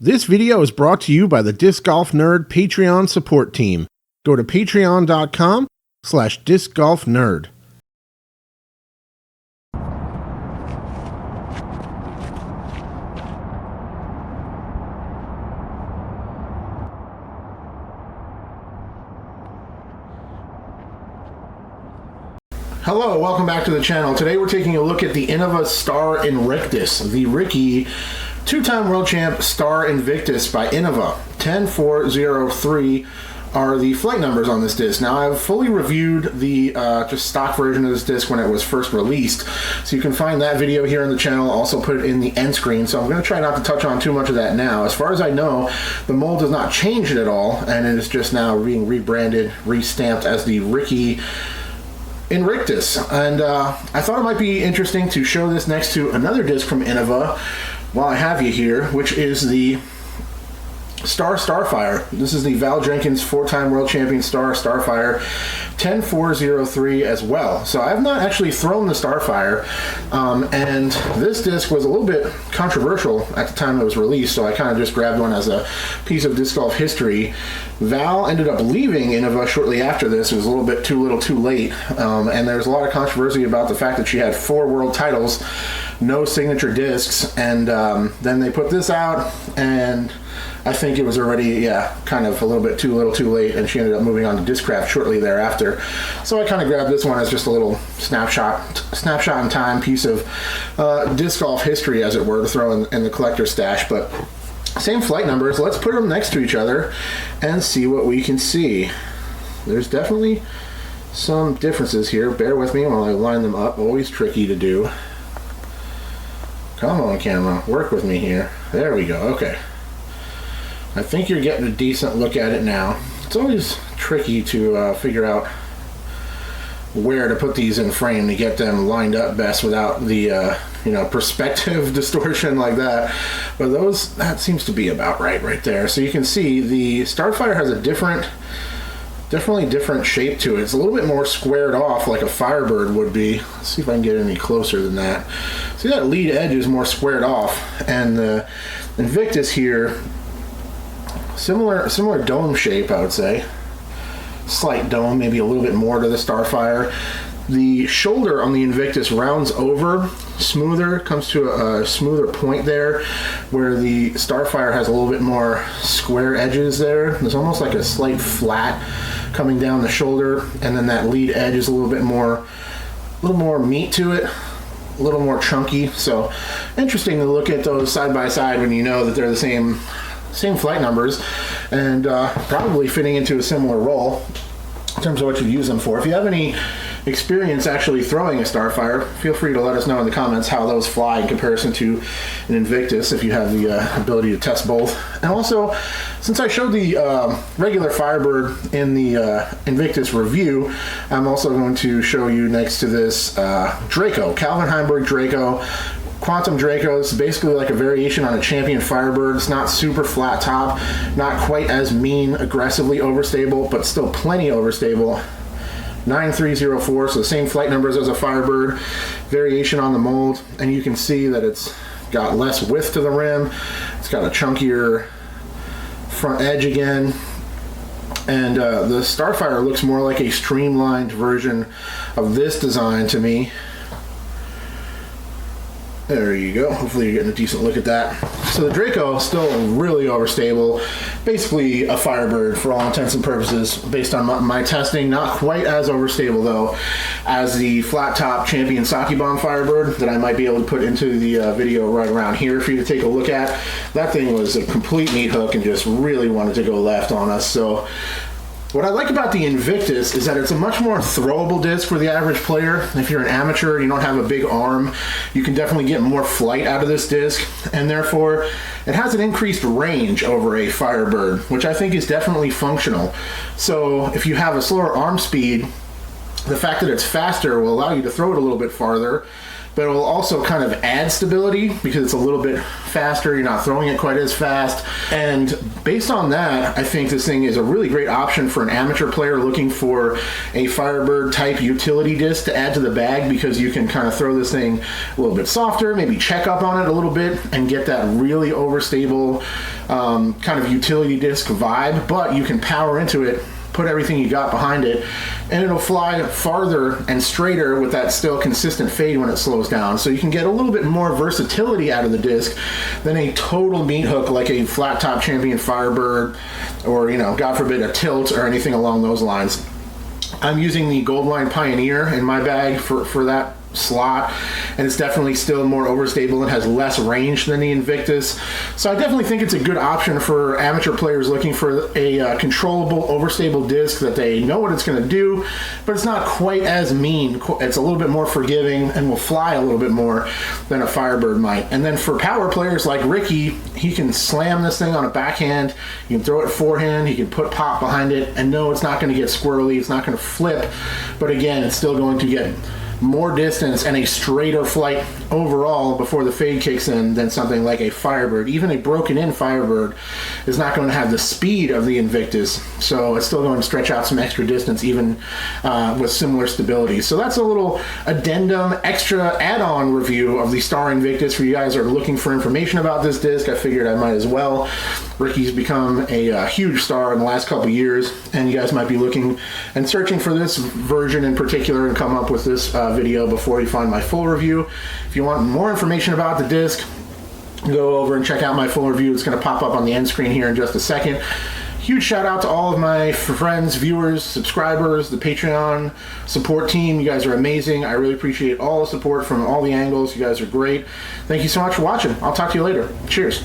This video is brought to you by the Disc Golf Nerd Patreon support team. Go to patreon.com/discgolfnerd. Hello, welcome back to the channel. Today we're taking a look at the Innova Star Invictus, the Ricky two-time world champ Star Invictus by Innova. 10403 are the flight numbers on this disc. Now, I've fully reviewed the just stock version of this disc when it was first released, so you can find that video here on the channel. Also put it in the end screen, so I'm going to try not to touch on too much of that now. As far as I know, the mold has not changed at all, and it is just now being rebranded, restamped as the Ricky Invictus. And I thought it might be interesting to show this next to another disc from Innova while I have you here, which is the Star Starfire. This is the Val Jenkins four-time world champion Star Starfire, 10403 as well. So I have not actually thrown the Starfire, and this disc was a little bit controversial at the time it was released, so I kind of just grabbed one as a piece of disc golf history. Val ended up leaving Innova shortly after this. It was a little bit too little too late, and there's a lot of controversy about the fact that she had 4 world titles, no signature discs, and then they put this out, and I think it was already, kind of a little bit too little too late, and she ended up moving on to Discraft shortly thereafter. So I kind of grabbed this one as just a little snapshot in time piece of disc golf history, as it were, to throw in the collector's stash. But same flight numbers. Let's put them next to each other and see what we can see. There's definitely some differences here. Bear with me while I line them up. Always tricky to do. Come on, camera. Work with me here. There we go. Okay. I think you're getting a decent look at it now. It's always tricky to figure out where to put these in frame to get them lined up best without the perspective distortion like that. But that seems to be about right there. So you can see the Starfire has a definitely different shape to it. It's a little bit more squared off like a Firebird would be. Let's see if I can get any closer than that. See, that lead edge is more squared off, and the Invictus here, similar dome shape, I would say. Slight dome, maybe a little bit more to the Starfire. The shoulder on the Invictus rounds over, smoother, comes to a smoother point there, where the Starfire has a little bit more square edges there. There's almost like a slight flat coming down the shoulder, and then that lead edge is a little more meat to it, a little more chunky. So interesting to look at those side by side when you know that they're the same flight numbers, and probably fitting into a similar role in terms of what you use them for. If you have any experience actually throwing a Starfire, feel free to let us know in the comments how those fly in comparison to an Invictus, if you have the ability to test both. And also, since I showed the regular Firebird in the Invictus review, I'm also going to show you next to this Draco, Calvin Heimburg Draco. Quantum Draco is basically like a variation on a Champion Firebird. It's not super flat top, not quite as mean, aggressively overstable, but still plenty overstable. 9304, so the same flight numbers as a Firebird, variation on the mold, and you can see that it's got less width to the rim. It's got a chunkier front edge again, and the Starfire looks more like a streamlined version of this design to me. There you go. Hopefully you're getting a decent look at that. So the Draco is still really overstable. Basically a Firebird for all intents and purposes based on my testing. Not quite as overstable though as the flat top Champion Sake Bomb Firebird that I might be able to put into the video right around here for you to take a look at. That thing was a complete meat hook and just really wanted to go left on us. So what I like about the Invictus is that it's a much more throwable disc for the average player. If you're an amateur and you don't have a big arm, you can definitely get more flight out of this disc, and therefore it has an increased range over a Firebird, which I think is definitely functional. So if you have a slower arm speed, the fact that it's faster will allow you to throw it a little bit farther, but it will also kind of add stability because it's a little bit faster. You're not throwing it quite as fast. And based on that, I think this thing is a really great option for an amateur player looking for a Firebird type utility disc to add to the bag, because you can kind of throw this thing a little bit softer, maybe check up on it a little bit and get that really overstable kind of utility disc vibe, but you can power into it, put everything you got behind it, and it'll fly farther and straighter with that still consistent fade when it slows down. So you can get a little bit more versatility out of the disc than a total meat hook like a flat top Champion Firebird, or, you know, God forbid, a tilt or anything along those lines. I'm using the Goldline Pioneer in my bag for that slot, and it's definitely still more overstable and has less range than the Invictus. So I definitely think it's a good option for amateur players looking for a controllable, overstable disc that they know what it's going to do, but it's not quite as mean. It's a little bit more forgiving and will fly a little bit more than a Firebird might. And then for power players like Ricky, he can slam this thing on a backhand, you can throw it forehand, he can put pop behind it, and no, it's not going to get squirrely, it's not going to flip, but again, it's still going to get more distance and a straighter flight overall before the fade kicks in than something like a Firebird. Even a broken in Firebird is not going to have the speed of the Invictus, so it's still going to stretch out some extra distance even with similar stability. So that's a little addendum, extra add-on review of the Star Invictus for you guys who are looking for information about this disc. I figured I might as well. Ricky's become a huge star in the last couple years, and you guys might be looking and searching for this version in particular and come up with this video before you find my full review. If you want more information about the disc, go over and check out my full review. It's going to pop up on the end screen here in just a second. Huge shout out to all of my friends, viewers, subscribers, the Patreon support team. You guys are amazing. I really appreciate all the support from all the angles. You guys are great. Thank you so much for watching. I'll talk to you later. Cheers.